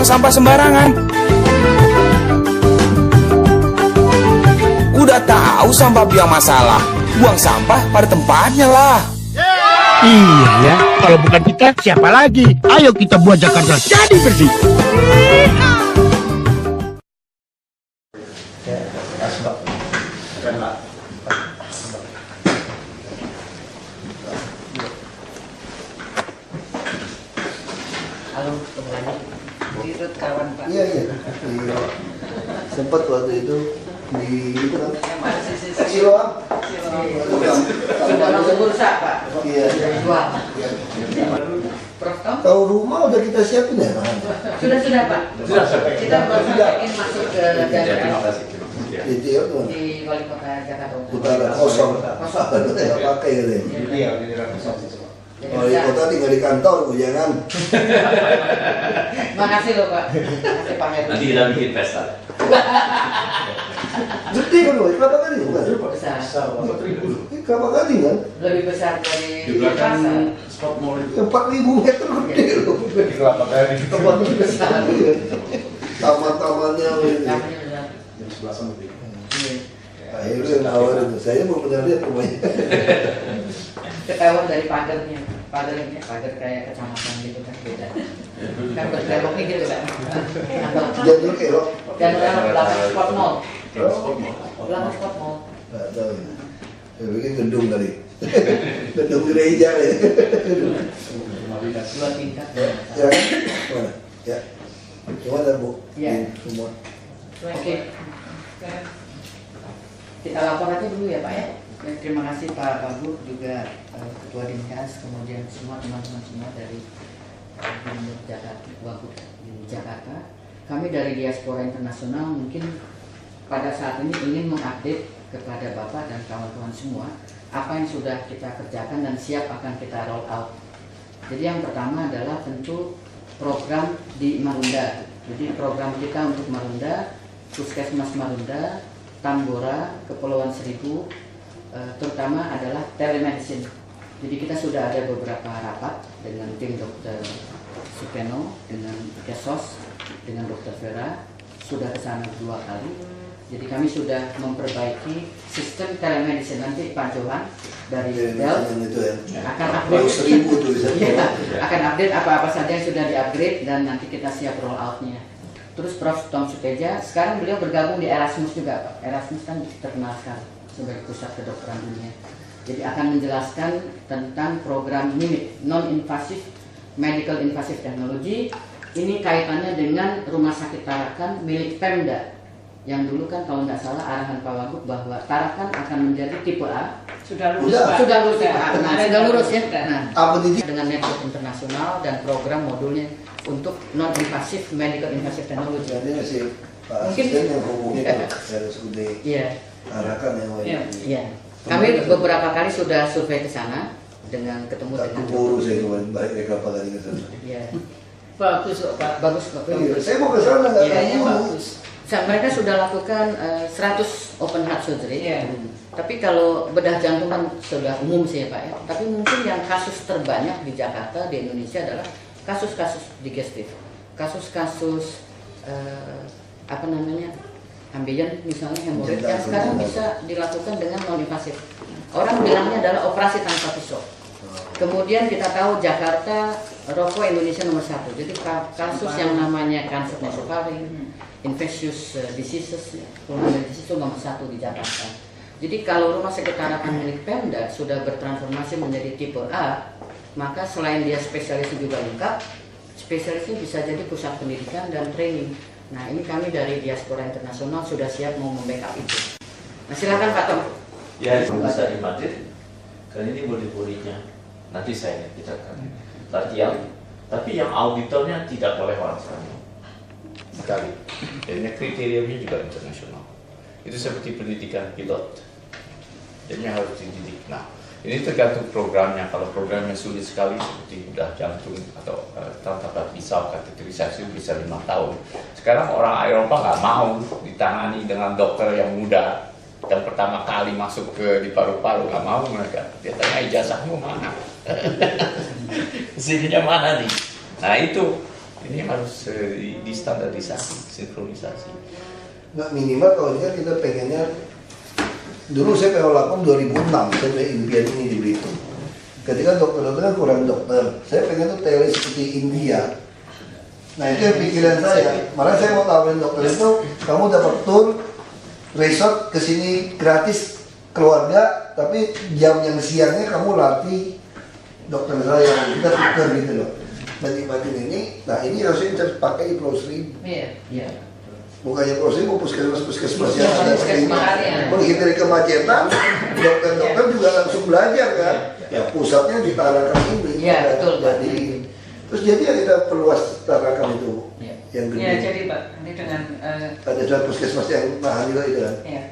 buang sampah sembarangan. Udah tahu sampah biang masalah, buang sampah pada tempatnya lah. Iya ya, kalau bukan kita siapa lagi? Ayo kita buat Jakarta jadi bersih. Halo, kembali dirut kawan Pak. Iya. Sempat waktu itu di itu kan. Siloam. Sudah langsung bursa Pak. Iya. Sudah dijual. Prof Tom? Tahu rumah udah kita siapin ya? Sudah Pak. Kita baru ingin masuk ke Jakarta. Itu ya tuh. Di wali kota Jakarta Utara kosong. Nggak pakai gitu ya. Iya, udah kosong sih. Wali kota tinggal di kantor, jangan. Makasih loh Pak. Makasih Pak Heru. Nanti kita bikin pesta. Gede kan, Boy? Berapa kali bukan? Besar. Berapa kali kan? Lebih besar dari Di belakang pasar. spot mall itu. 4.000 meter gede loh. Di kelapa kali. Tempatnya besar. Taman-tamannya. Namanya besar. Jam 11-an lebih. Akhirnya yang nawarin tuh. Saya mau benar lihat rumahnya. Ketahuan dari pagernya. Pager kayak kecamatan gitu kan beda. Kan berkeloknya gitu kan. Jadi kelok. Dan belakang spot mall. Spot mall. Belakang spot mall. Nggak tahu ya. Saya pikir gedung kali. Gedung gereja ya. Rumah dinas. 2 tingkat. Ya, mana? Ya. Gimana Bu? Ya. Semua. Oke. Kita lapor aja dulu ya Pak ya. Terima kasih Pak Wagub juga Ketua Dinkas, kemudian semua teman-teman semua dari Gubernur Jakarta, Wagub di Jakarta. Kami dari Diaspora Internasional mungkin pada saat ini ingin mengupdate kepada Bapak dan kawan-kawan semua apa yang sudah kita kerjakan dan siap akan kita roll out. Jadi yang pertama adalah tentu program di Marunda. Jadi program kita untuk Marunda, Puskesmas Marunda, Tambora, Kepulauan Seribu, terutama adalah telemedicine. Jadi kita sudah ada beberapa rapat dengan tim Dr. Supeno, dengan Kesos, dengan Dr. Vera, sudah ke sana 2 kali. Jadi kami sudah memperbaiki sistem telemedicine. Nanti Pak Johan dari Del akan update, akan update apa-apa saja yang sudah di-upgrade dan nanti kita siap roll out-nya. Terus Prof. Tom Suteja, sekarang beliau bergabung di Erasmus juga Pak. Erasmus kan terkenal sekali sebagai pusat kedokteran dunia. Jadi akan menjelaskan tentang program MIMIT, Non-Invasive Medical Invasive Technology. Ini kaitannya dengan Rumah Sakit Tarakan milik Pemda. Yang dulu kan kalau nggak salah arahan Pak Wagub bahwa Tarakan akan menjadi tipe A. Sudah lurus Sudah. Pak. Sudah lurus ya Pak. Nah, sudah lurus ya. Nah, Apa di dengan network internasional dan program modulnya untuk non-invasive medical invasive technology. Jadi masih Pak Mungkin- Asisten yang hubungi ke RSUD Iya. Tarakan yang mau ini. Iya. Kami beberapa kali sudah survei ke sana dengan ketemu Tak dengan keburu saya kemarin balik dari kapal tadi ke sana. Iya. Bagus kok Pak. Bagus Pak. Iya, saya mau ke sana nggak Iya, tahu. Bagus. Mereka sudah lakukan 100 open heart surgery. Iya. Tapi kalau bedah jantung kan sudah umum sih ya Pak ya. Tapi mungkin yang kasus terbanyak di Jakarta, di Indonesia adalah kasus-kasus digestif. Kasus-kasus apa namanya? Ambeien misalnya hemoroid yang sekarang bisa dilakukan dengan non-invasif. Orang bilangnya adalah operasi tanpa pisau. Kemudian kita tahu Jakarta rokok Indonesia nomor 1. Jadi kasus yang namanya kanker nasofaring, infectious diseases, pulmonary disease itu nomor 1 di Jakarta. Jadi kalau rumah sakit Tarakan milik Pemda sudah bertransformasi menjadi tipe A, maka selain dia spesialisnya juga lengkap, spesialisnya bisa jadi pusat pendidikan dan training. Nah ini kami dari Diaspora Internasional sudah siap mau membackup itu. Nah silakan Pak Tom. Ya, bisa di Madrid. Kali ini boleh-bolehnya. Nanti saya bicarakan. Tapi yang auditornya tidak boleh orang sekali. Jadi kriterianya juga internasional. Itu seperti pendidikan pilot. Jadi harus dididik. Nah, ini tergantung programnya. Kalau programnya sulit sekali seperti bedah jantung atau tanpa pisau kateterisasi bisa 5 tahun. Sekarang orang Eropa nggak mau ditangani dengan dokter yang muda dan pertama kali masuk di paru-paru, nggak mau mereka. Dia tanya ijazahmu mana? Sininya mana nih? Nah itu Ini harus distandarisasi, sinkronisasi. Nggak minimal kalau ini kan kita pengennya, dulu saya pengen lakukan 2006, saya punya impian ini di Belitung. Ketika dokter-dokter kan kurang dokter, saya pengen tuh teori seperti India. Nah itu yang pikiran saya. Malah saya mau tawarin dokter itu, kamu dapat tour resort kesini gratis keluarga, tapi jam yang siangnya kamu latih dokter saya, kita tuker gitu loh. Banding-banding ini, nah ini harusnya kita pakai di Pulau Seribu. Iya, iya. Bukannya Pulau Seribu, puskesmas yang Iya, ada puskesmas, ya. menghindari kemacetan, dokter-dokter juga langsung belajar kan. Ya pusatnya di Tarakan ini. Iya, betul, Pak. Jadi, terus jadi ya kita perluas Tarakan itu Iya. yang Iya, gedung. jadi Pak, ini dengan Ada dua puskesmas yang mahal juga itu kan, ya,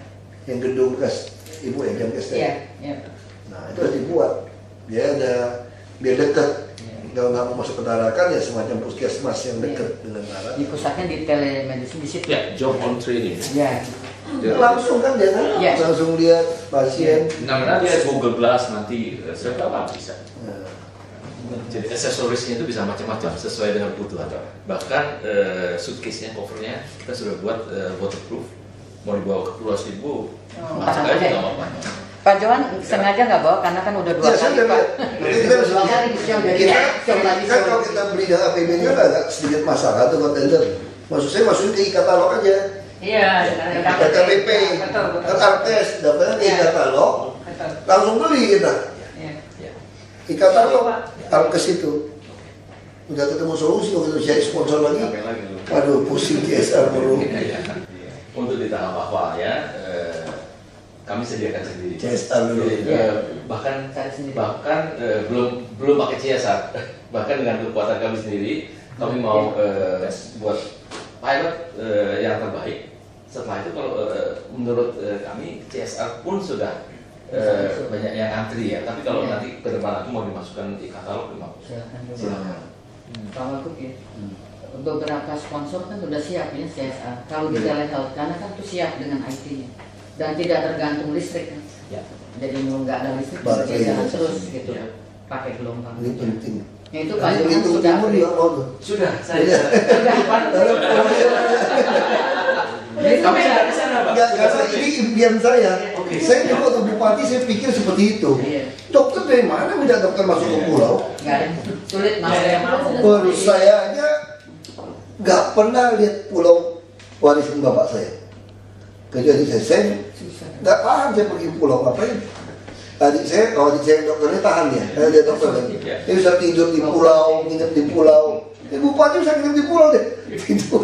yang gedung bekas ibu yang jam kesnya. iya, iya. Nah itu harus dibuat. Dia ada biar dekat. Kalau nggak mau masuk ke Tarakan ya semacam puskesmas yang dekat dengan Tarakan. Di pusatnya di telemedicine di situ. Ya, job on training. Iya. Langsung kan dia kan, Yes. langsung lihat pasien. Nah, dia Google Glass nanti serba bisa. Nah, Jadi aksesorisnya itu bisa macam-macam sesuai dengan kebutuhan. Bahkan suitcase-nya, covernya kita sudah buat waterproof. Mau dibawa ke Pulau Seribu, masuk aja nggak apa-apa. Pak Johan sengaja nggak bawa karena kan udah 2 Ya, saya kali udah Pak. lihat. Nanti kita harus Dua kali show dari kita, show lagi kan show. kalau kita beli dengan APBD kan agak sedikit masalah tuh kontainer. Maksud saya masukin ke e-katalog aja. Iya, KTP, betul, betul. kan artes, dapatnya ke Iya. e-katalog, Betul. langsung beli kita. Iya. E-katalog, artes itu. Udah ketemu solusi, waktu itu cari sponsor lagi. Sampai lagi lu. Waduh, pusing CSR mulu. Untuk di tahap awal ya, kami sediakan sendiri. CSR dulu. Jadi, bahkan Cari sendiri. belum pakai CSR, bahkan dengan kekuatan kami sendiri, kami mau buat pilot yang terbaik. Setelah itu kalau menurut kami CSR pun sudah banyak yang antri ya. Tapi kalau nanti ke depan aku mau dimasukkan di katalog, Silakan juga. silakan. Pak Wagub ya. Beberapa sponsor kan udah siap ya CSR. Kalau di telehealth karena kan itu siap dengan IT-nya dan tidak tergantung listrik kan. Ya. Jadi mau nggak ada listrik Baterai bisa jalan itu. terus gitu. Ya. Pakai gelombang. Ini penting. Ya, itu Ini Pak Johan Belitung sudah Timur juga mau tuh. Sudah, Iya. sudah Pak. Kami sudah ke sana, Pak. Enggak, karena ini impian saya. Oke. Saya dulu waktu bupati saya pikir seperti itu. Iya. Dokter dari mana minta dokter masuk ke pulau? Nggak ada sulit Nggak ada yang mau. Baru saya aja nggak pernah lihat pulau warisan bapak saya. Kecuali saya nggak paham saya pergi ke pulau ngapain. Adik saya, kalau adik saya dokternya tahan ya, dia dokter kan. Iya. Dia bisa tidur di pulau, nginep di pulau. Bupati bisa nginep di pulau deh, tidur.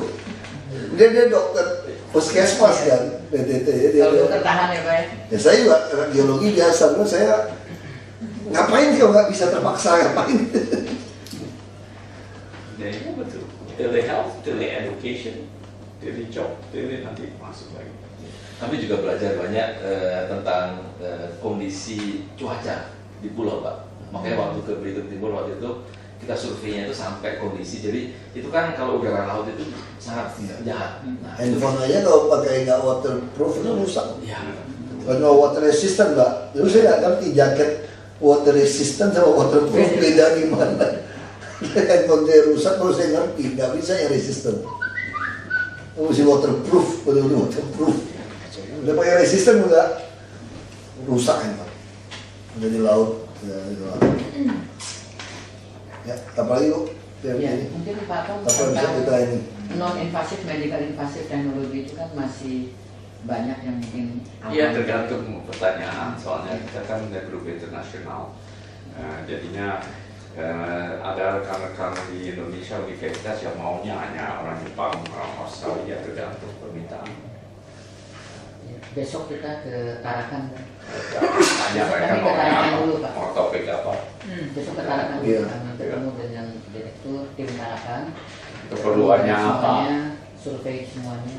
Dia dokter puskesmas kan, PTT ya. Kalau dokter tahan ya Pak ya. Ya saya juga radiologi biasa, terus saya ngapain kalau nggak bisa terpaksa ngapain? Ya, betul. Telehealth, teleeducation, telejob, tele nanti masuk lagi. Kami juga belajar banyak tentang kondisi cuaca di pulau, Pak. Makanya waktu ke Belitung Timur waktu itu kita surveinya itu sampai kondisi. Jadi itu kan kalau udara laut itu sangat jahat. Nah, itu Handphone aja kalau pakai nggak waterproof itu rusak. ya. Kalau water resistant mbak, terus saya nggak ngerti jaket water resistant sama waterproof beda gimana. Handphone saya rusak, baru saya ngerti nggak bisa yang resistant. Mesti waterproof, betul-betul waterproof. Udah pakai resistant udah rusak handphone. Udah di laut, udah di laut. Ya, apalagi yuk? Ya, mungkin Pak Tom Apa yang bisa kita ini? non-invasif, medical invasif teknologi itu kan masih banyak yang mungkin Iya, tergantung pertanyaan. Soalnya kita kan grup internasional. Jadinya ada rekan-rekan di Indonesia universitas yang maunya hanya orang Jepang, orang Australia, tergantung permintaan. besok kita ke Tarakan kan? Hanya mereka Kami ke Tarakan maunya dulu apa, Pak. mau topik apa. Besok ke Tarakan dulu Iya. kami ketemu dengan direktur tim Tarakan. Keperluannya apa? Semuanya, survei semuanya,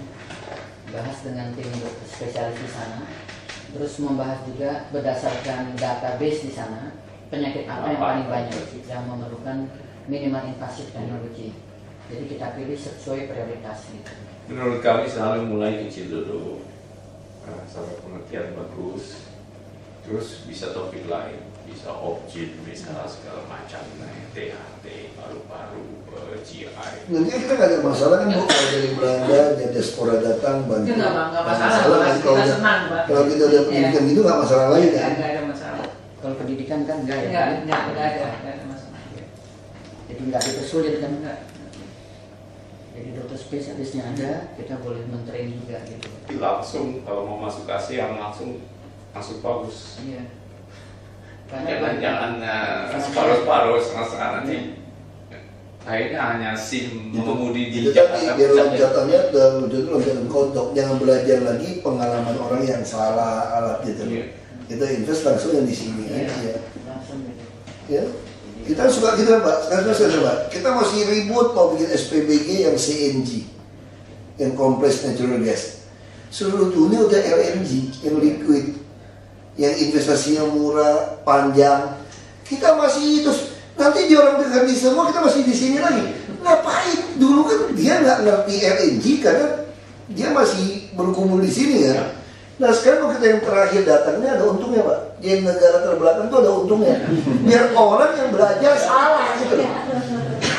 bahas dengan tim spesialis di sana. Terus membahas juga berdasarkan database di sana penyakit apa yang paling banyak yang memerlukan minimal invasif teknologi. Jadi kita pilih sesuai prioritas gitu. Menurut kami selalu mulai kecil dulu, sampai pengertian bagus, terus bisa topik lain. bisa objek, bisa segala macam, THT, paru-paru, GI. Nanti kita nggak ada masalah kan Bu, kalau dari Belanda, dari diaspora datang bantu. Itu nggak Nggak masalah, kan, kita senang, Pak. kalau kita udah pendidikan gitu nggak masalah lagi kan. Nggak ada masalah. Kalau pendidikan kan enggak ya? Nggak ada masalah. Jadi nggak dipersulit kan? Nggak. Jadi dokter spesialisnya ada, kita boleh mentrain juga gitu. Tapi langsung kalau mau masuk ASEAN langsung bagus. Iya. Jangan separuh-separuh setengah-setengah nanti. Akhirnya hanya SIM mengemudi di Itu tadi Jakarta. biar loncatannya itu loncatan kodok, jangan belajar lagi pengalaman orang yang salah alat gitu. Iya. Kita invest langsung yang di sini aja. Langsung gitu. Ya. Kita suka gitu Pak. Sekarang saya coba. Kita masih ribut mau bikin SPBG yang CNG, yang compressed natural gas. Seluruh dunia udah LNG yang liquid, yang investasinya murah, panjang. Kita masih terus nanti dia orang dengar di semua kita masih di sini lagi. Ngapain? Dulu kan dia nggak ngerti LNG karena dia masih berkumpul di sini kan. Nah sekarang kalau kita yang terakhir datangnya ada untungnya Pak. Yang negara terbelakang itu ada untungnya. Biar orang yang belajar salah gitu.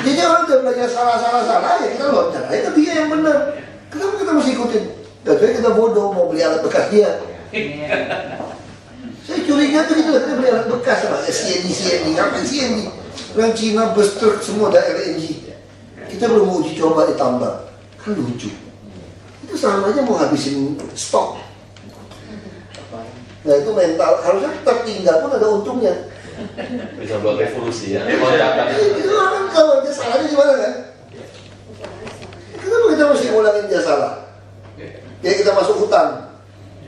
Jadi orang udah belajar salah ya kita loncat aja ke dia yang benar. Kenapa kita mesti ikutin? Kecuali kita bodoh mau beli alat bekas dia. Saya curiga tuh gitu kita beli alat bekas Pak. CNG, ngapain CNG? Orang Cina bus truk semua ada LNG. Kita belum mau uji coba ditambah. Kan lucu. Itu sama aja mau habisin stok. Nah itu mental, harusnya tertinggal pun ada untungnya. Bisa buat revolusi ya. Lonjakan. Itu kan kalau dia salahnya gimana kan? Kenapa kita mesti ngulangin dia salah? Ya kita masuk hutan,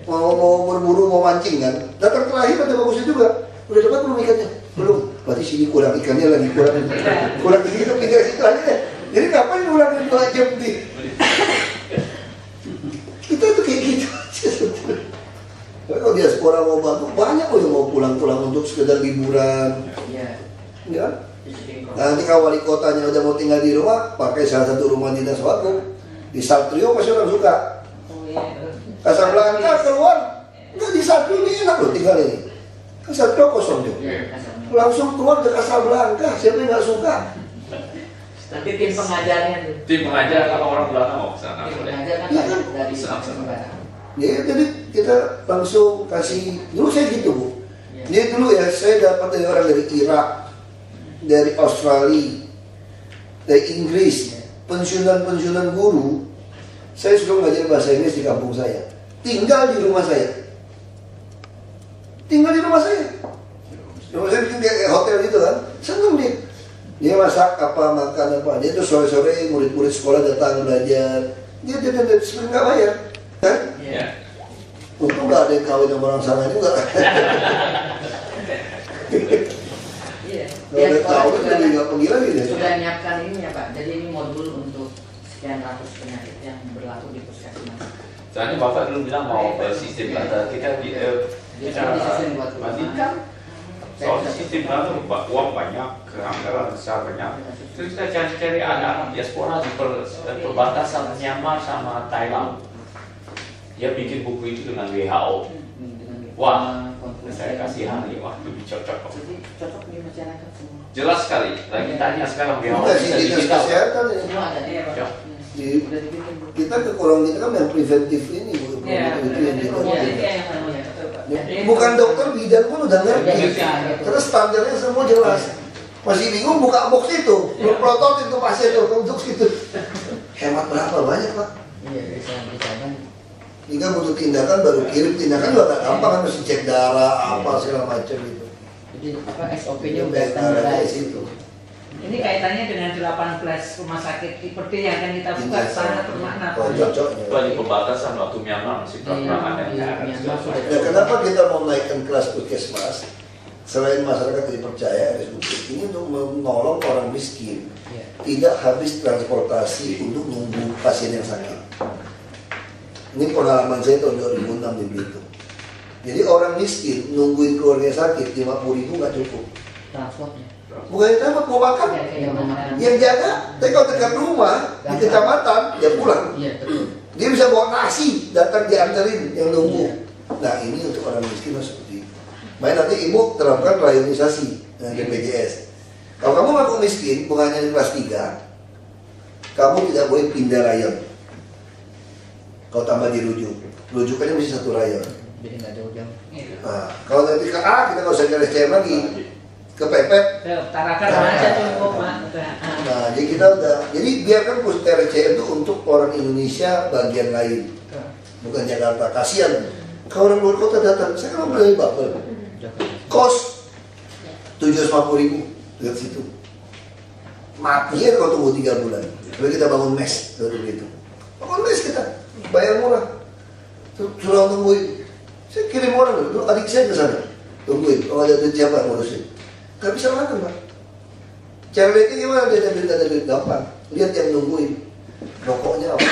mau berburu, mau mancing kan? Datang terakhir ada bagusnya juga. Udah dapat belum ikannya? Belum. Berarti sini kurang ikannya lagi kurang kita pindah situ aja deh. Jadi ngapain ngulangin 2 jam nih? Kita tuh kayak gitu aja sebetulnya. Tapi kalau diaspora mau bantu, banyak kok yang mau pulang-pulang untuk sekedar liburan. Iya. Ya. Nanti kalau wali kotanya udah mau tinggal di rumah, pakai salah satu rumah dinas waktu. Di Satrio pasti orang suka. Oh iya. Casablanca keluar, nggak di Satrio ini enak loh tinggal ini. Kan Satrio kosong tuh. Langsung keluar ke Casablanca, siapa yang nggak suka? Nanti tim pengajarnya tuh. Tim pengajar kalau orang belakang mau ke sana Tim boleh. pengajar kan Iya kan? dari Sama-sama. negara. Ya, jadi kita langsung kasih, dulu saya gitu Bu. Iya. Jadi dulu ya saya dapat dari orang dari Irak, dari Australia, dari Inggris, pensiunan guru. Saya suka ngajar bahasa Inggris di kampung saya. Tinggal di rumah saya. Rumah saya bikin kayak hotel gitu kan. Seneng dia. Dia masak apa, makan apa. Dia tuh sore-sore murid-murid sekolah datang belajar. Dia sebenarnya nggak bayar. Kan? Iya. Untung nggak ada yang kawin sama orang sana juga. Iya. Kalau ada kawin jadi nggak pergi lagi deh. Sudah menyiapkan ini ya Pak. Jadi ini modul untuk sekian ratus penyakit yang berlaku di puskesmas. Soalnya Bapak dulu bilang mau sistem data kita bandingkan soal sistem data uang banyak, anggaran besar banyak. Terus kita cari anak diaspora di perbatasan Myanmar sama Thailand. Dia bikin buku itu dengan WHO. Wah, saya kasih hari waktu dicocok. Jadi cocok di masyarakat semua. Jelas sekali. Lagi tanya sekarang WHO Enggak sih bisa dinas digital. kesehatan ya. Semua ada ya Pak. Ya. Di- Udah dibikin Bu. Kita kekurangan kita kan yang preventif ini Bu. Iya. Itu yang kita Bukan bukan dokter bidan pun udah ngerti. Terus standarnya semua jelas. Masih bingung buka box itu, lu prototin tuh pasien tuh untuk situ. Hemat berapa banyak Pak? Iya bisa kan. Jika butuh tindakan baru kirim, tindakan juga gak gampang kan mesti cek darah apa segala macam gitu. Jadi apa SOP-nya udah Darahnya standarized situ. itu. Ini kaitannya dengan 18 rumah sakit tipe D yang akan kita buka sangat bermakna. Oh, cocoknya. Itu di perbatasan waktu Myanmar masih pernah ada Iya, Myanmar sudah. Ya, kenapa kita mau naikkan kelas puskesmas? Selain masyarakat dipercaya RSUD ini untuk menolong orang miskin, Iya. tidak habis transportasi untuk nunggu pasien yang sakit. Ini pengalaman saya tahun 2006 di Belitung. Jadi orang miskin nungguin keluarga sakit 50.000 nggak cukup. Transportnya. Bukan itu apa mau makan? Yang mengatakan. Yang jaga, tapi kalau dekat rumah di kecamatan dia pulang. Iya betul. Dia bisa bawa nasi, datang dianterin yang nunggu. Nah ini untuk orang miskin harus seperti itu. Makanya nanti ibu terapkan rayonisasi dengan BPJS. Kalau kamu ngaku miskin, bukannya di kelas 3, kamu tidak boleh pindah rayon. Kalau tambah dirujuk, rujukannya mesti satu rayon. Jadi nggak jauh-jauh. Nah, kalau nanti ke A, kita nggak usah cari SCM lagi, kepepet. Tarakan aja cukup Pak. Nah, jadi kita udah, jadi biarkan RCM itu untuk orang Indonesia bagian lain, bukan Jakarta. Kasihan, kalau orang luar kota datang, saya kan beli bakal, kos 750.000 lihat situ, matinya kalau tunggu 3 bulan. Lalu kita bangun mes, begitu. Bangun mes kita, bayar murah, suruh tungguin. Saya kirim orang dulu, adik saya ke sana, tungguin. Kalau ada duit siapa ngurusin? Gak bisa makan Pak. Cara lihatnya gimana? Dia ada duit gampang. Lihat yang nungguin. Rokoknya apa?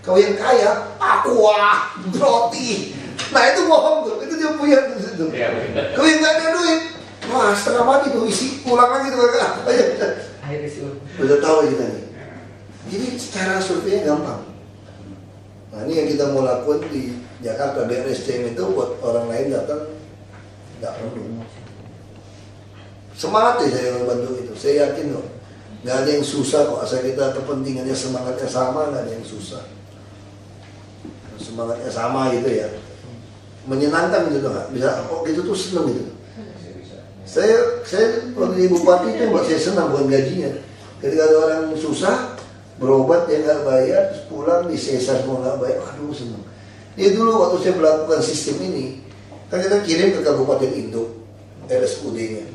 Kau yang kaya, aqua, roti. Nah itu bohong tuh, itu dia punya tuh situ. Kau yang gak ada duit, wah setengah mati tuh isi pulang lagi tuh kakak. Akhir isi Udah tahu kita nih. Jadi cara surveinya gampang. Nah ini yang kita mau lakukan di Jakarta. BRSCM itu buat orang lain datang nggak perlu. Semangat deh saya membantu itu. Saya yakin loh, nggak ada yang susah kok. Asal kita kepentingannya semangatnya sama, nggak ada yang susah. Semangatnya sama gitu ya. Menyenangkan gitu nggak? Bisa kok gitu tuh seneng gitu. Saya waktu di bupati itu buat saya senang bukan gajinya. Ketika ada orang susah berobat dia nggak bayar, terus pulang disesar semua nggak bayar, aduh senang. Dia dulu waktu saya melakukan sistem ini, kan kita kirim ke Kabupaten Induk, RSUD-nya.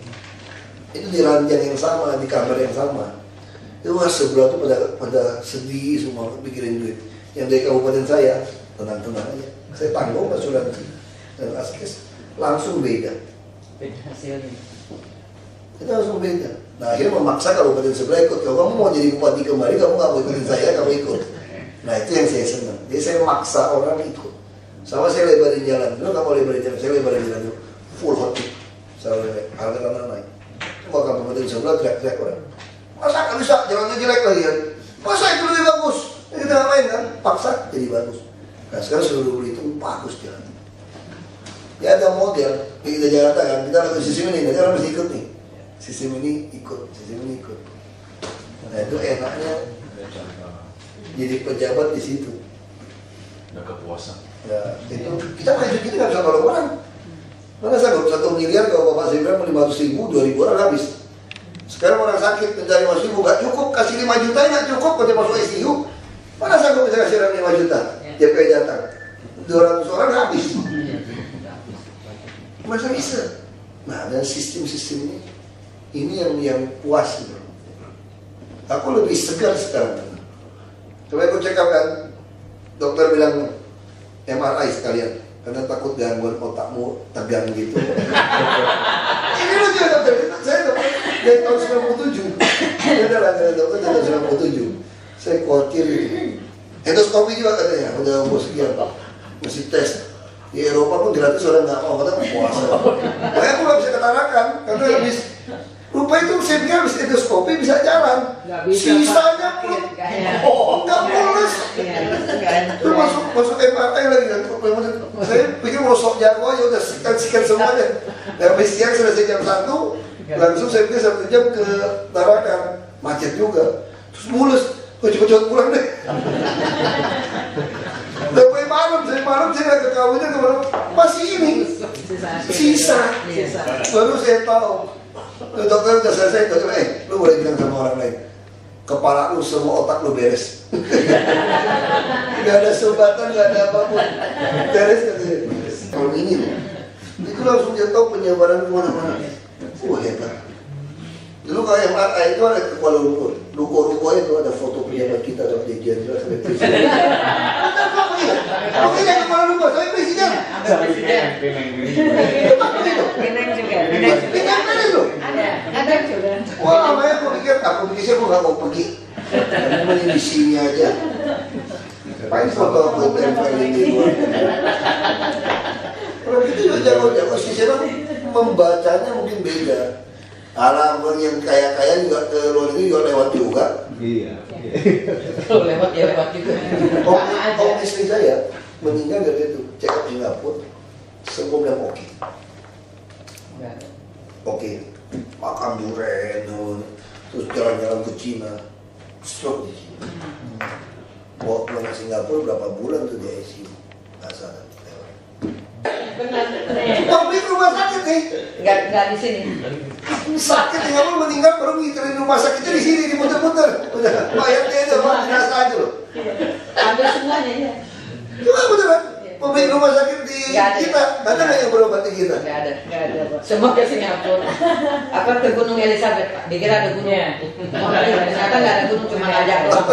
Itu di ranjang yang sama, di kamar yang sama. Itu sebelah tuh pada sedih semua pikirin duit. Yang dari kabupaten saya tenang-tenang aja. Saya tanggung asuransi dan askes langsung beda. beda hasilnya. Kita langsung beda. Nah akhirnya memaksa kabupaten sebelah ikut. Kalau kamu mau jadi bupati kembali, kamu nggak mau ikutin saya, kamu ikut. Nah itu yang saya senang. Jadi saya maksa orang ikut. Sama saya lebarin jalan. Dulu nggak mau lebarin jalan, saya lebarin jalan dulu. Full hot tip. Saya harga naik. Cuma kabupaten sebelah teriak-teriak orang. Masa nggak bisa, jalannya jelek lagi kan? Masa itu lebih bagus? Ini kita ngapain kan? Paksa jadi bagus. Nah sekarang seluruh Belitung bagus jalan. Ya ada model, kita Jakarta kan, kita lakukan sistem ini, nanti orang mesti ikut nih. Sistem ini ikut, sistem ini ikut. Nah itu enaknya jadi pejabat di situ. Ada kepuasan. Ya itu kita maju kita nggak bisa tolong orang. Mana sanggup 1 miliar kalau Bapak saya bilang 500.000, 2.000 orang habis. Sekarang orang sakit mencari 500.000 nggak cukup, kasih 5 juta nggak cukup kalau dia masuk ICU. Mana sanggup bisa kasih orang 5 juta? Dia kayak datang 200 orang habis. Masa bisa? Nah dan sistem-sistem ini yang puas gitu. Aku lebih segar sekarang. Coba aku check up kan, dokter bilang MRI sekalian karena takut gangguan otakmu tegang gitu. Ini lucu ya dokter, saya dokter dari tahun 97. Beda lah dengan dokter dari tahun 97. Saya khawatir gitu. Endoskopi juga katanya, udah umur sekian, mesti tes. Di Eropa pun gratis, orang nggak mau, kata puasa. Makanya aku nggak bisa ketarakan, karena habis lupa itu saya pikir habis endoskopi bisa jalan. Sisanya belum, nggak mulus. Terus masuk MRI lagi kan, saya pikir mau sok jago aja udah sekian semuanya. Dan habis siang selesai jam 1, langsung saya pikir 1 jam ke Tarakan, macet juga, terus mulus. Oh cepet-cepet pulang deh. Sampai malam saya ke kawinnya kemarin masih ini sisa. Baru saya tahu. Dokter udah selesai, dokter lu boleh bilang sama orang lain, kepala lu semua otak lu beres. Gak ada sumbatan, gak ada apapun. Beres katanya. Kalau ini loh, itu langsung dia tahu penyebaran kemana-mana. Hebat. Dulu kalau MRI itu ada ke Kuala Lumpur, ruko-ruko itu ada foto pejabat kita atau di jenderal sampai presiden. Oke jangan ke Kuala Lumpur, sampai presiden. Pinang juga. Pinang loh. Ada juga. Wah, makanya aku pikir saya nggak mau pergi. Mending di sini aja. Paling foto aku tempel di luar. Orang itu juga jago-jago sih, saya membacanya mungkin beda. Orang yang kaya-kaya juga ke luar negeri juga lewat juga. Iya. Kalau lewat ya lewat juga. Istri saya meninggal dari itu, check up Singapura, semua bilang oke. Nggak ada. Oke, makan durian, terus jalan-jalan ke Cina, stroke di Cina. Bawa pulang ke Singapura berapa bulan tuh di ICU, nggak sadar. Benar. Pabrik rumah sakit nih, Nggak di sini. sakit tinggal mau meninggal baru ngiterin rumah sakitnya di sini diputer-puter, udah mayatnya aja, mau jenazah aja loh. Ambil semuanya ya. Cuma beneran, pabrik rumah sakit di Nggak ada. kita, ada nggak yang berobat di kita? Nggak ada, Pak. Semua ke Singapura. Apa ke Gunung Elizabeth, Pak? Dikira ada gunung. Ternyata nggak ada gunung, cuma ngajak doang.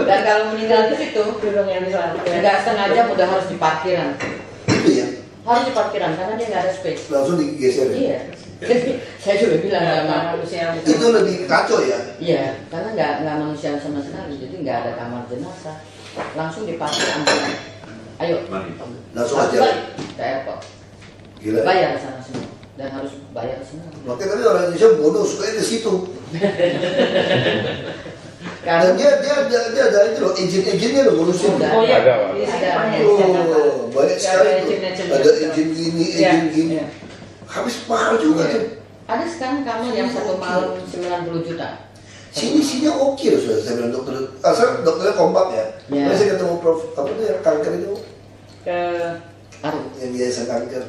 Dan kalau meninggal di situ, Gunung Elizabeth, nggak setengah jam udah harus di parkiran. Itu ya, Harus di parkiran karena dia nggak ada space. langsung digeser ya. Iya. Saya juga bilang sama Itu lebih kacau ya. iya, karena nggak manusiawi sama sekali, jadi nggak ada kamar jenazah, langsung diparkir ambulan. Ayo, Langsung harus aja. balik ke airport, Gila. bayar ke sana semua, dan harus bayar ke sana. Makanya tadi orang Indonesia bodoh suka ke situ. Karena Dan dia ada itu loh, izin-izinnya loh ngurusin. Udah. Oh iya, Ada, Pak. di Singapura, di Oh, Jakarta. banyak sekali tuh. Ada izin gini, Iya, izin gini. iya. Habis mahal juga Iya. tuh. ada sekarang kamar yang satu malam 90 juta. Sini oke loh, sudah saya bilang dokter. Asal dokternya kompak ya. Iya. Saya ketemu Prof. Apa tuh yang kanker itu? Ke Aduh, Yang biasa kanker.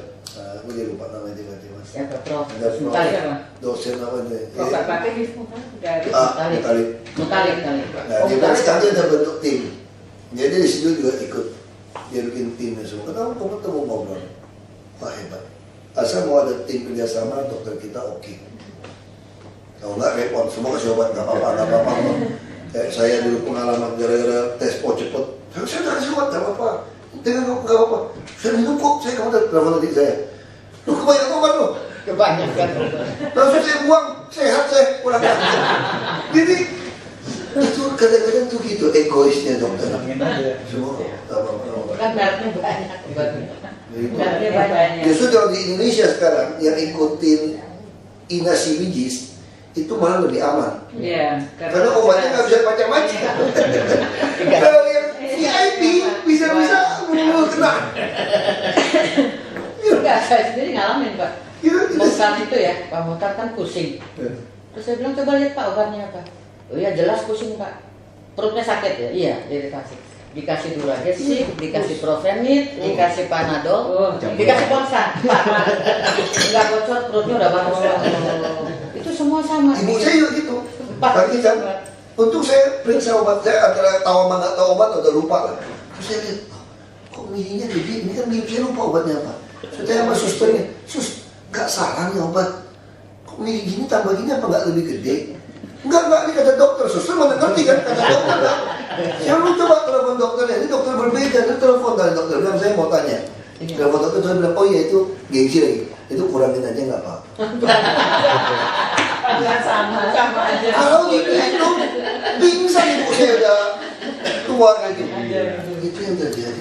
Aku jadi lupa namanya tiba-tiba. siapa Prof? Ada Prof. Mutalik. Dosen apa tuh? Kok Pak Pakai gitu dari Mutalik. Mutalik kali. Nah, dia bilang sekarang dia udah bentuk tim. Jadi di situ juga ikut. Dia bikin timnya semua. Kenapa kamu tuh mau ngobrol? Wah hebat. Asal mau ada tim kerjasama, dokter kita oke. Kalau nggak repot, semua kasih obat nggak apa-apa. Kayak saya dulu pengalaman gara-gara tes cepet. Saya udah kasih obat nggak apa-apa. Dengan nggak apa-apa. Saya minum kok, saya kamu udah telepon adik saya. Lu kebanyakan obat lu. Kebanyakan. Langsung saya buang, sehat saya pulang. Jadi itu kadang-kadang tuh gitu egoisnya dokter. Semua nggak apa-apa. Kan mereknya banyak obatnya. Mereknya banyak. Justru kalau di Indonesia sekarang yang ikutin inasi bijis itu malah lebih aman. Iya, Karena obatnya nggak bisa macam-macam. Kalau yang VIP bisa-bisa kena. Enggak, saya sendiri ngalamin Pak. Iya, Motar itu ya, Pak Motar kan pusing. Terus saya bilang coba lihat Pak obatnya apa. Oh iya jelas pusing Pak. Perutnya sakit ya? Iya, iritasi. Dikasih Duragesic, dikasih Provemid, dikasih Panadol, Oh, dikasih Bonsan. Pak, nggak bocor perutnya udah bagus. Itu semua sama. Ibu saya juga gitu. Pagi kan, untuk saya periksa obat saya antara tahu sama nggak tahu obat udah lupa lah. Terus saya lihat, kok mininya gede? Ini kan saya lupa obatnya apa. Terus saya sama susternya, sus nggak salah nih obat. Kok mini gini tambah gini apa nggak lebih gede? Enggak, ini kata dokter, suster mana ngerti kan kata dokter kan? Saya lu coba telepon dokternya, ini dokter berbeda, dia telepon dari dokter bilang saya mau tanya. Telepon dokter saya bilang, oh iya itu gengsi lagi, itu kurangin aja nggak apa-apa. sama aja. Kalau gitu itu pingsan ibu saya udah keluar lagi. Itu yang terjadi.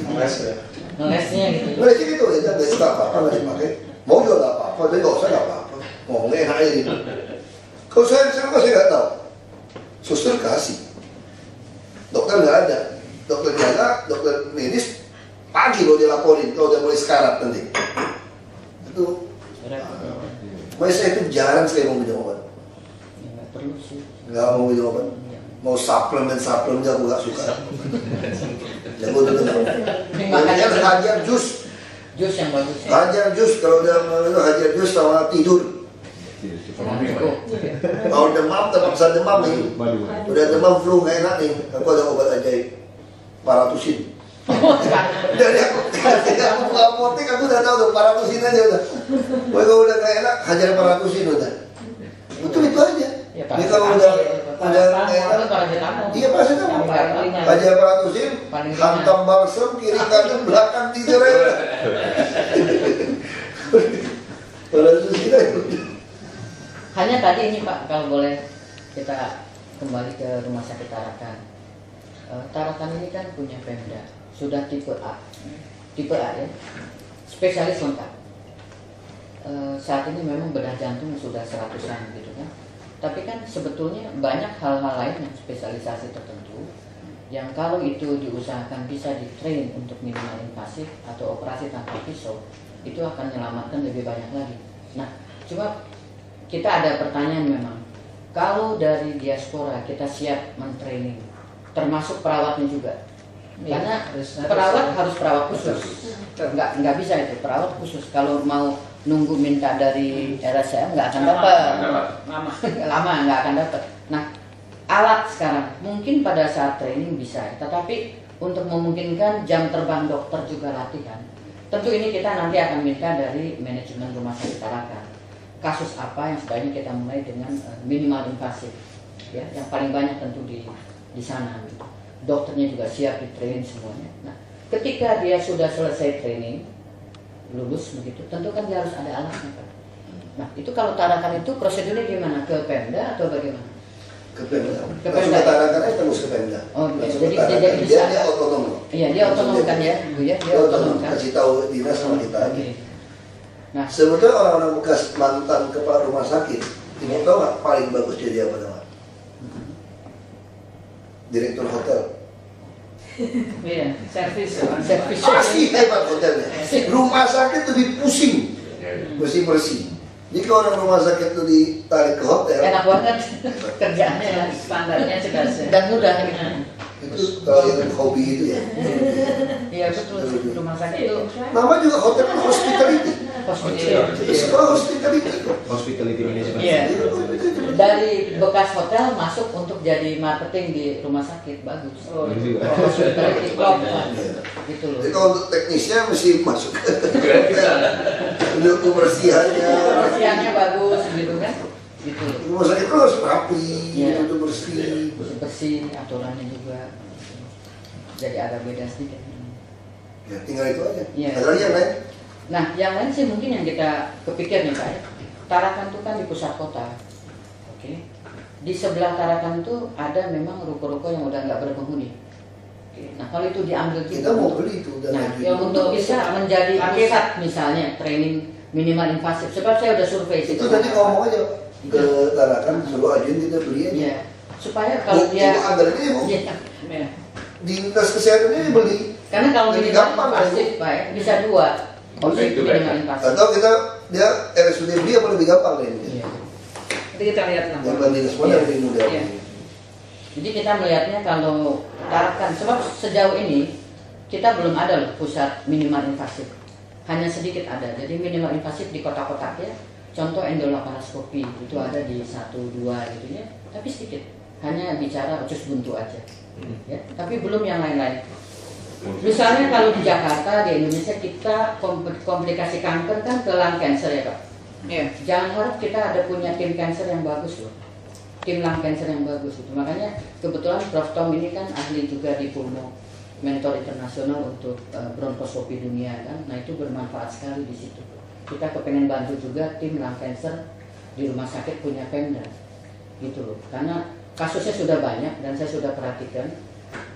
Ngelesnya gitu. Mereka gitu ya, nggak suka apa-apa nggak dipakai, mau juga nggak apa-apa, tapi nggak usah nggak apa-apa, ngomongnya enak aja gitu. Kalau saya nggak tahu, suster kasih, dokter nggak ada, dokter jaga, dokter medis pagi lo dilaporin kalau udah mulai sekarat nanti. Itu, makanya saya itu jarang sekali mau minum obat, Ya, nggak perlu sih. nggak mau minum obat, mau suplemen aja aku nggak suka. Jago dulu nggak. Makanya hajar jus, Jus yang bagus ya. hajar jus kalau udah mau hajar jus sama tidur. Kalau demam, terpaksa demam nih. Udah demam flu nggak enak nih. Aku ada obat ajaib, paratusin. Dari aku buka apotek, aku udah tahu tuh paratusin aja udah. Pokoknya kalau udah nggak enak, hajar paratusin udah. Betul itu aja. Ya, Ini kalau udah nggak Kalau enak, paracetamol. iya pasti tahu. Hajar paratusin, hantam balsam kiri kanan belakang tidur aja. Paratusin aja. Hanya tadi ini Pak, kalau boleh kita kembali ke Rumah Sakit Tarakan. Tarakan ini kan punya Pemda, sudah tipe A ya, spesialis lengkap. Saat ini memang bedah jantung sudah 100-an gitu kan. Tapi kan sebetulnya banyak hal-hal lain yang spesialisasi tertentu yang kalau itu diusahakan bisa di-train untuk minimal invasif atau operasi tanpa pisau, itu akan menyelamatkan lebih banyak lagi. Nah, cuma kita ada pertanyaan memang, kalau dari diaspora kita siap men-training, termasuk perawatnya juga, karena perawat harus perawat khusus, nggak bisa itu perawat khusus. Kalau mau nunggu minta dari RSCM nggak akan dapat, lama nggak akan dapat. Nah, alat sekarang mungkin pada saat training bisa, tetapi untuk memungkinkan jam terbang dokter juga latihan. Tentu ini kita nanti akan minta dari manajemen rumah sakit Tarakan. Kasus apa yang sebaiknya kita mulai dengan minimal invasif, ya, yang paling banyak tentu di sana. Gitu. Dokternya juga siap di train semuanya. Nah, ketika dia sudah selesai training, lulus begitu, tentu kan dia harus ada alatnya, Pak. Nah, itu kalau Tarakan itu prosedurnya gimana? Ke Pemda atau bagaimana? Ke Pemda. Ke Pemda. Langsung ke Tarakannya terus ke Pemda. Oh, Langsung jadi ke Tarakan. jadi bisa. Dia otonom. Iya, dia otonom kan ya, Bu ya, dia otonom kan. Kasih tahu dinas sama kita aja. Oke. Nah, Sebetulnya orang-orang bekas mantan kepala rumah sakit, ibu tahu nggak paling bagus jadi apa namanya? Direktur hotel. Iya, servis. Pasti hebat hotelnya. Rumah sakit lebih pusing bersih-bersih. Jadi kalau orang rumah sakit itu ditarik ke hotel, enak banget kerjaannya ya. Standarnya sudah Dan mudah gitu. itu kalau yang hobi itu ya. Iya betul, rumah sakit itu Nama juga hotel kan hospitality. hospital. Itu sekolah hospitality. Hospitality management. Iya. Dari bekas hotel masuk untuk jadi marketing di rumah sakit, bagus. Oh, Hospitality club, gitu loh. Jadi kalau untuk teknisnya mesti masuk untuk kebersihannya. Kebersihannya bagus gitu kan, gitu loh. Rumah sakit kan harus rapi, Iya. untuk bersih. Bersih, aturannya juga. Jadi agak beda sedikit. Ya tinggal itu aja. Iya. Ada lagi yang lain? Nah, yang lain sih mungkin yang kita kepikir nih Pak ya. Tarakan itu kan di pusat kota. Oke. Di sebelah Tarakan itu ada memang ruko-ruko yang udah nggak berpenghuni. Oke. Nah, kalau itu diambil juga Kita mau untuk- beli itu dan Nah, yang untuk bisa menjadi pusat misalnya training minimal invasif. Sebab saya udah survei itu tadi ngomong aja ke Tarakan, suruh ajuin kita beli aja. Iya. Supaya kalau dia Ibu antar ini bu, Iya. dinas kesehatan ini beli. Karena kalau Jadi minimal gampang, invasif Pak ya, bisa dua. Baik itu, baik. Minimal invasif. Atau kita dia RSUD beli apa lebih gampang deh ini. Iya. Nanti kita lihat nanti. Yang dinas mana Iya. lebih mudah. Iya. Jadi kita melihatnya kalau Tarakan, sebab sejauh ini kita belum ada loh pusat minimal invasif. Hanya sedikit ada. Jadi minimal invasif di kota-kota ya. Contoh endolaparoskopi itu ada di 1-2 gitu ya. Tapi sedikit. Hanya bicara usus buntu aja. Ya, tapi belum yang lain-lain. Misalnya kalau di Jakarta, di Indonesia kita komplikasi kanker kan ke lung cancer ya Pak. Iya. Jangan harap kita ada punya tim cancer yang bagus loh. Tim lung cancer yang bagus itu. Makanya kebetulan Prof. Tom ini kan ahli juga di pulmo, mentor internasional untuk bronkoskopi dunia kan. Nah itu bermanfaat sekali di situ. Kita kepengen bantu juga tim lung cancer di rumah sakit punya Pemda. Gitu loh. Karena kasusnya sudah banyak dan saya sudah perhatikan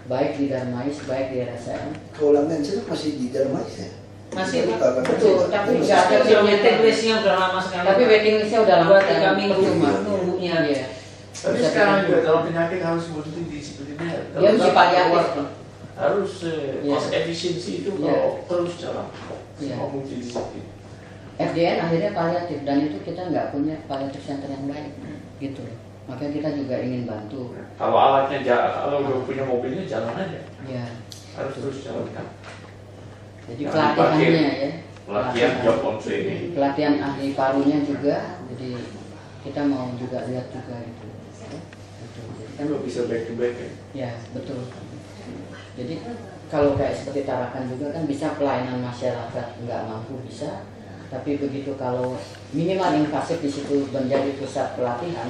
baik di Darmais, baik di RSCM. Kalau yang cancer masih di Darmais ya? Masih Pak. Tarakan Betul, masih. tapi nggak ada Sudah waiting listnya udah lama sekali. Tapi Pak. waiting listnya udah lama. 2-3 minggu percuma. nunggunya. Iya. Tapi Bisa sekarang kita- juga kalau penyakit harus multidisipliner. Dia mesti paliatif. Harus Iya. cost efisiensi itu Iya. kalau terus jalan. Iya. Semua multidisiplin. FDN akhirnya paliatif dan itu kita nggak punya paliatif center yang baik, gitu loh. Makanya kita juga ingin bantu. Kalau alatnya jalan, kalau punya mobilnya jalan aja. Ya, Harus terus jalankan. jadi Yang pelatihannya ya. Pelatihan job on training. Pelatihan ahli parunya juga. Jadi kita mau juga lihat juga itu. Ya, gitu. Jadi kan Kan bisa back to back ya. ya betul. Jadi kalau kayak seperti Tarakan juga kan bisa pelayanan masyarakat nggak mampu bisa, tapi begitu kalau minimal invasif di situ menjadi pusat pelatihan,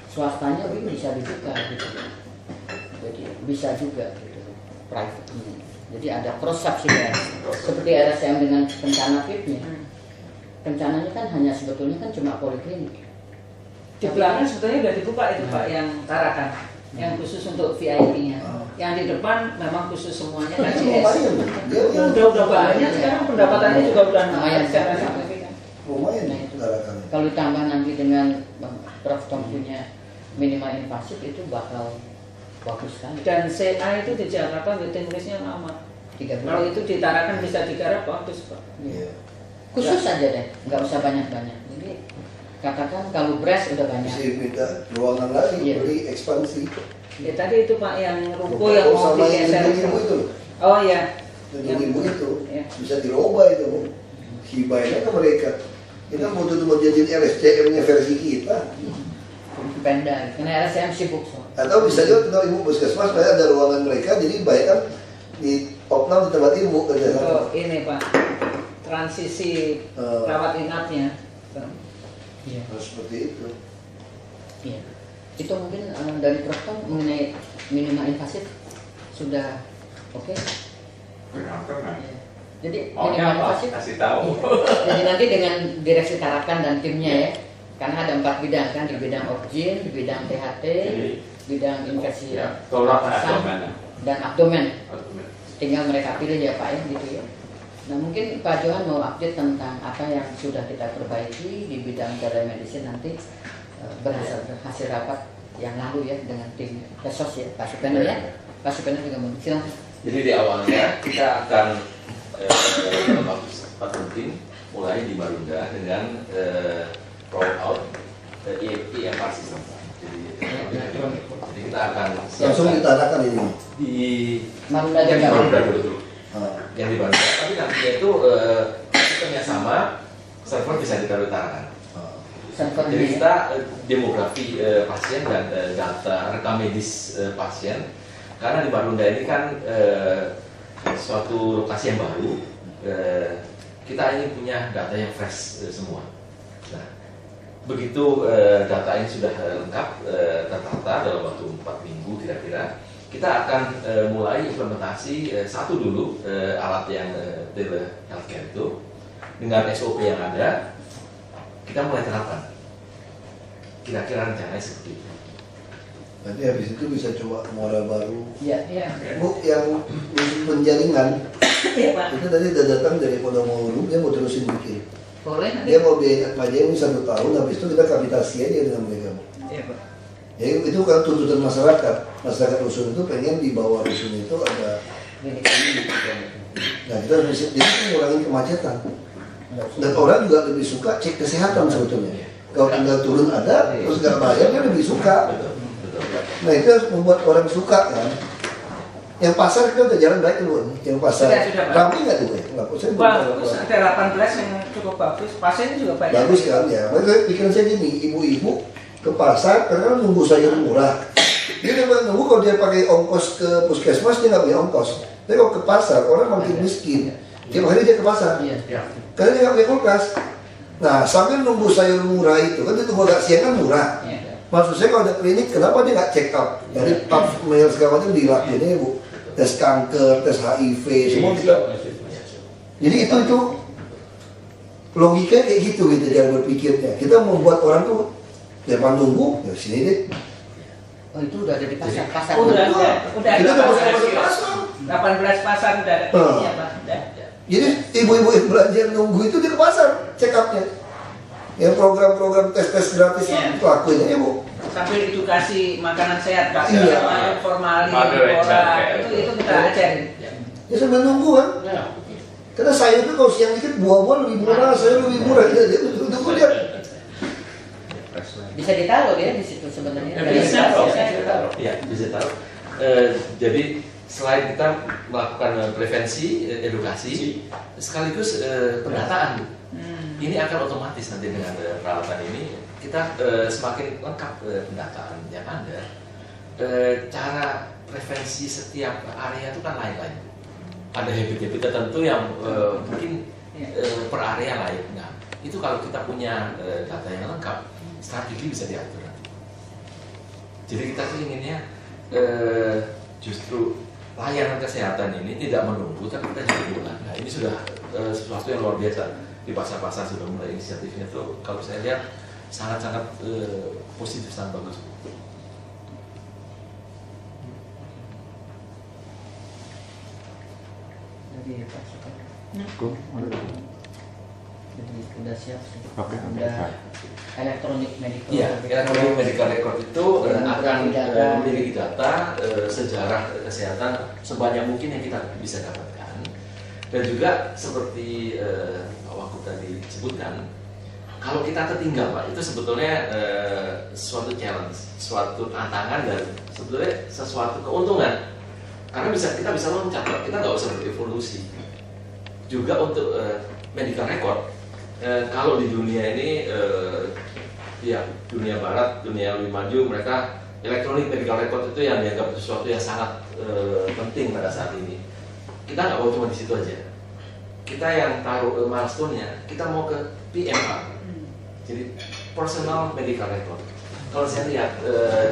swastanya bisa dibuka gitu. Jadi bisa juga gitu, private. Jadi ada cross subsidiary seperti RSCM dengan bencana VIP-nya. Rencananya kan hanya sebetulnya kan cuma poliklinik. Di belakang sebetulnya udah dibuka itu Pak yang Tarakan, yang khusus untuk VIP-nya. Yang di depan memang khusus semuanya Itu KCS. lumayan. Dia yang Udah banyak sekarang pendapatannya juga udah Lumayan. secara signifikan. lumayan Nah, itu. Tarakan. Kalau ditambah nanti dengan Prof. Tom punya minimal invasif itu bakal bagus sekali. Dan CA itu di Jakarta waiting listnya lama. 3 Kalau bulan. itu di Tarakan bisa digarap bagus Pak. Iya. Khusus aja deh, nggak usah banyak-banyak. Jadi katakan kalau beras udah banyak. Bisa minta ruangan lagi, Iya. beri ekspansi. Ya tadi itu Pak yang ruko yang mau sama yang digeser. 7.000 itu loh. Oh ya. 7.000 itu Ya. bisa dirubah itu, Bu. Hibahin ke mereka. Kita mau tuh mau jadi LSCM-nya versi kita. Pemda, karena RSCM sibuk so. Atau bisa juga kenal ibu puskesmas, supaya ada ruangan mereka, jadi baik kan di opnam di tempat ibu kerja. Oh, ini Pak. Transisi rawat inapnya. Iya. Harus seperti itu. Iya. Itu mungkin dari Prof Tom mengenai minimal invasif sudah oke. Pernah. Iya. Jadi Maunya minimal apa? invasif. Kasih tahu. Jadi nanti dengan direksi Tarakan dan timnya ya, karena ada 4 bidang kan, di bidang obgyn, di bidang THT, bidang infeksi Ya, tolak pernapasan, abdomen. dan abdomen. Tinggal mereka pilih ya Pak ya gitu ya. Nah mungkin Pak Johan mau update tentang apa yang sudah kita perbaiki di bidang telemedicine nanti berhasil rapat yang lalu ya dengan tim Pesos ya Pak Supeno ya. Pak Supeno juga mau silakan. Jadi di awalnya kita akan dalam waktu cepat mungkin mulai di Marunda dengan roll out EMR system. Jadi kita akan Langsung ditarakan ini. di Marunda yang di juga. Marunda dulu. Ah. Yang di Marunda. Tapi nantinya itu sistemnya sama, server bisa ditaruh di Tarakan. Server Jadi ini ya. kita demografi pasien dan data rekam medis pasien, karena di Marunda ini kan suatu lokasi yang baru, kita ingin punya data yang fresh semua. Nah, begitu data ini sudah lengkap tertata dalam waktu 4 minggu kira-kira, kita akan mulai implementasi satu dulu alat yang tele healthcare itu dengan SOP yang ada. Kita mulai terapkan. Kira-kira rencananya seperti itu. Nanti habis itu bisa coba modal baru. Iya. Iya. Bu, yang untuk penjaringan Iya Pak. itu tadi udah datang dari Podomoro, dia mau terusin bikin. Boleh nanti. Dia mau biaya pajak 1 tahun, habis itu kita kapitasi aja dengan mereka. Bu. Iya Pak. Ya itu kan tuntutan masyarakat. Masyarakat rusun itu pengen di bawah rusun itu ada. Nah kita harus jadi itu ngurangin kemacetan. Dan orang juga lebih suka cek kesehatan sebetulnya. Kalau tinggal turun ada, terus nggak bayar dia lebih suka. Nah itu harus membuat orang suka kan. Yang pasar kita udah jalan baik dulu. Yang pasar Sudah, Pak. ramai nggak tuh? Nggak, saya belum Bagus, tahu. ada 18 yang cukup bagus. Pasiennya juga banyak. Bagus kan ya. Makanya pikiran saya gini, ibu-ibu ke pasar karena kan nunggu sayur murah. Dia memang nunggu kalau dia pakai ongkos ke puskesmas dia nggak punya ongkos. Tapi kalau ke pasar orang makin miskin. Tiap hari dia ke pasar. Iya. Karena dia nggak punya kulkas. Nah sambil nunggu sayur murah itu kan itu agak siang kan murah. Iya. Maksud saya kalau ada klinik kenapa dia nggak check up? Dari pap smear segala macam dilakuin ya bu. Tes kanker, tes HIV, semua kita. Jadi itu logika kayak gitu cara berpikirnya. Kita membuat orang tuh depan nunggu, ya sini deh. Oh itu udah ada di pasar. Pasar. Udah ada. Udah Kita udah 18 masuk pasar. 18 pasar udah ada kliniknya Pak. Udah. Jadi ibu-ibu yang belanja nunggu itu dia ke pasar check upnya. Yang program-program tes gratis Iya. itu lakuin aja bu. Sambil edukasi makanan sehat Pak. Iya. Formalin, Mother and child borak, care. itu kita ajarin. Ya sambil nunggu kan. Karena sayur itu kalau siang dikit buah-buah lebih murah, sayur lebih murah. Dia tunggu dia. Bisa ditaruh ya di situ sebenarnya. Bisa, Bisa bisa. ditaruh. Ya, bisa tahu. Jadi selain kita melakukan prevensi, edukasi, sekaligus pendataan. Ini akan otomatis nanti dengan peralatan ini kita semakin lengkap pendataan yang ada. Cara prevensi setiap area itu kan lain-lain. Ada habit-habit tertentu yang mungkin per area lain. Nah, itu kalau kita punya data yang lengkap, strategi bisa diatur. Jadi kita tuh inginnya justru layanan kesehatan ini tidak menunggu, tapi kita juga mulai. Nah, ini sudah sesuatu yang luar biasa. Di pasar-pasar sudah mulai inisiatifnya tuh, kalau saya lihat sangat-sangat positif, sangat bagus. Jadi, Pak Supeno. Jadi udah siap sih. Oke, Udah elektronik medical. Iya, elektronik medical record itu akan memiliki data sejarah kesehatan sebanyak mungkin yang kita bisa dapatkan. Dan juga seperti Pak Wagub tadi sebutkan, kalau kita tertinggal Pak, itu sebetulnya suatu challenge, suatu tantangan dan sebetulnya sesuatu keuntungan. Karena kita bisa loncat Pak, kita nggak usah berevolusi. Juga untuk medical record, kalau di dunia ini ya dunia barat, dunia lebih maju, mereka elektronik medical record itu yang dianggap sesuatu yang sangat penting pada saat ini. Kita nggak mau cuma di situ aja. Kita yang taruh milestone-nya, kita mau ke PMR, jadi personal medical record. Kalau saya lihat,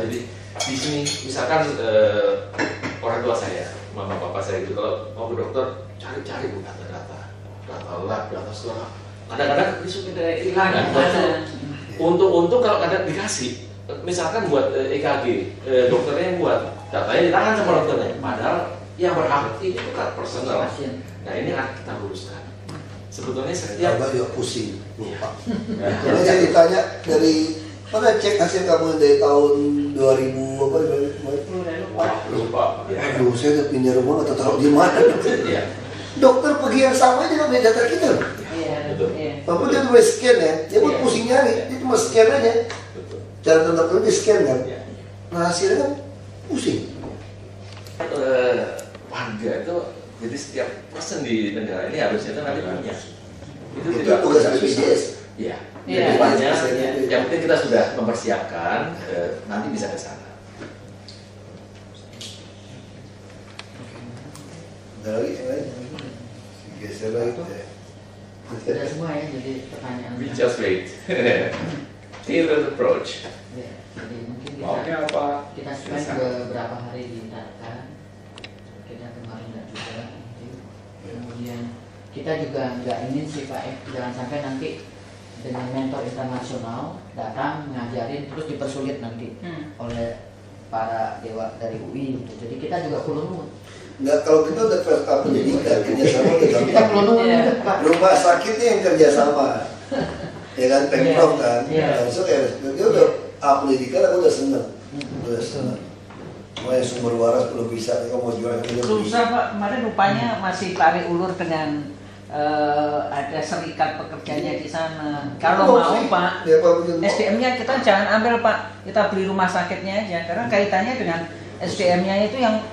jadi di sini misalkan orang tua saya, mama bapak saya itu kalau mau ke dokter cari-cari data lab, data sekolah. Kadang-kadang disuruh hilang. Untuk kalau kadang dikasih, misalkan buat EKG, dokternya yang buat, datanya di tangan sama dokternya. Padahal yang berhak ini bukan personal. Nah ini akan kita luruskan. Sebetulnya setiap juga pusing, lupa. Kalau saya ditanya dari mana cek hasil kamu dari tahun 2000 apa? lupa. Ya. Aduh, saya udah pindah rumah atau taruh di mana? Ya. Dokter pergi yang sama aja ngambil data kita. Iya. Betul. Iya. Walaupun dia cuma scan ya, dia pun pusing nyari, dia cuma scan aja. Betul. Cara dokter dia scan kan. Ya. Nah hasilnya kan pusing. Warga itu jadi setiap person di negara ini harusnya itu nanti punya. Itu Itu tidak tugas susah. BPJS. Iya. Iya. Depannya, Iya. yang penting kita sudah mempersiapkan, nanti bisa ke sana. Ada lagi yang lain? Geser lagi tuh. Sudah semua ya, jadi pertanyaan. We just wait. Tailored approach. Ya, jadi mungkin Maunya apa? kita spend beberapa hari di Tarakan. Kita kemarin nggak juga. Kemudian kita juga nggak ingin sih Pak, jangan sampai nanti dengan mentor internasional datang ngajarin terus dipersulit nanti oleh para dewa dari UI gitu. Jadi kita juga perlu nunggu. Nggak, kalau kita udah pendidikan, kerjasama udah Kita gampang. perlu nunggu Pak. Rumah sakitnya yang kerjasama, ya kan, Pemprov kan. Iya. Langsung ya, dia udah pendidikan, aku udah seneng. Udah seneng. Mau yang sumber waras belum bisa, kalau mau jualan kita Susah Pak, kemarin rupanya masih tarik ulur dengan ada serikat pekerjanya di sana. Kalau mau Pak, SDM-nya kita jangan ambil Pak, kita beli rumah sakitnya aja, karena kaitannya dengan SDM-nya itu yang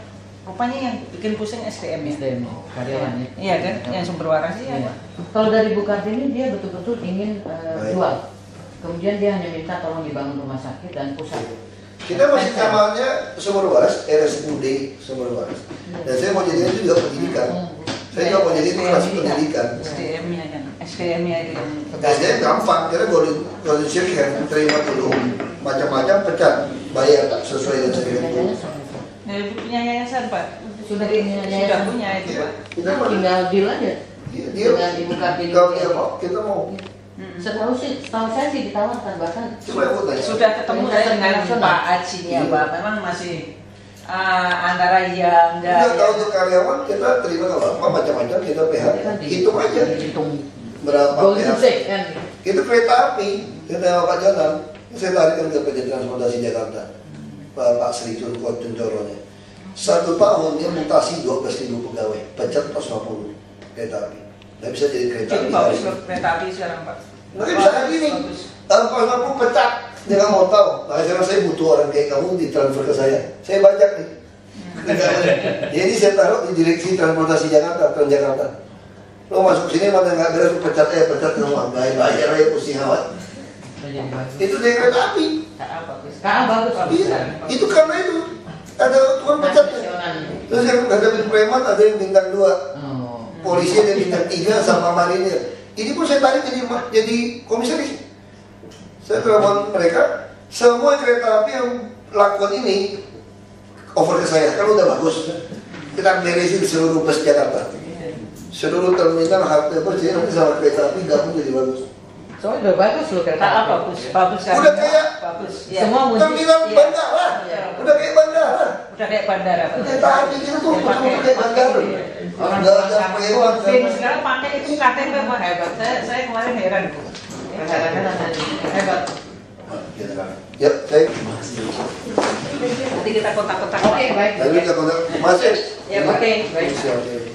rupanya yang bikin pusing SDM-nya. SDM karyawannya. Iya kan, yang sumber waras iya Pak. Kalau dari Bu Kartini dia betul-betul ingin jual. Kemudian dia hanya minta tolong dibangun rumah sakit dan pusat. Kita masih namanya sumber waras, RSUD sumber waras. Dan saya mau jadinya itu juga pendidikan. Saya juga mau jadi itu masih pendidikan. SDM-nya kan, SDM-nya itu yang Kerjanya gampang, karena volunteer kan terima dulu, macam-macam pecat, bayar tak sesuai dengan sertifikat. punya yayasan Pak. Sudah punya yayasan. Sudah punya itu Pak. Kita Tinggal deal aja. dia Dengan Ibu Kartini. kalau dia mau, kita mau. Setahu saya sih ditawarkan bahkan. Coba aku tanya. Sudah ketemu saya dengan Pak Ajinya Pak. Memang masih antara iya enggak. Enggak, kalau untuk karyawan kita terima kalau apa macam-macam kita PH, hitung aja Hitung. berapa Golden PH. State kan. Kita kereta api, kita Pak Jalan, saya tarikan ke PT Transportasi Jakarta, Pak Sri Cuncoronya. 1 tahun dia mutasi 12.000 pegawai, pecat 150 kereta api. Nggak bisa jadi kereta Jadi api. bagus kereta api sekarang Pak. Nggak bisa kayak gini. Pas aku pecat, dia nggak mau tahu. Nah, sekarang saya butuh orang kayak kamu ditransfer ke saya. Saya bajak nih. Jadi saya taruh di direksi transportasi Jakarta, Transjakarta. Lo masuk sini mana nggak beres, lo pecat semua. Bayar aja pusing amat. Jadi bagus. Itu dari kereta api. Bagus. Bagus. Iya. Itu karena itu ada tukang pecatnya. Terus yang ada preman, ada yang bintang 2. Oh. Polisi ada bintang 3 sama marinir. Ini pun saya tarik jadi komisaris. Saya telepon mereka, semua kereta api yang lakukan ini over ke saya, kan udah bagus. Kita beresin seluruh bus Jakarta, seluruh terminal halte bus, jadi nanti sama kereta api gabung jadi bagus. Soalnya udah bagus loh kereta api. Bagus kan. Udah kayak bagus. Ya. Semua terminal Iya. bandara, Iya. udah kayak bandara. Udah kayak bandara Pak. Kereta api kita tuh Pakai kayak bandara. Orang Nggak ada hebat, Bin sekarang pakai itu KTP Pak, hebat. Saya kemarin heran Bu. Hebat. Ya, saya. Nanti kita kontak-kontak. Oke, baik. Lalu kita kontak Mas. Ya, oke, baik. Siap.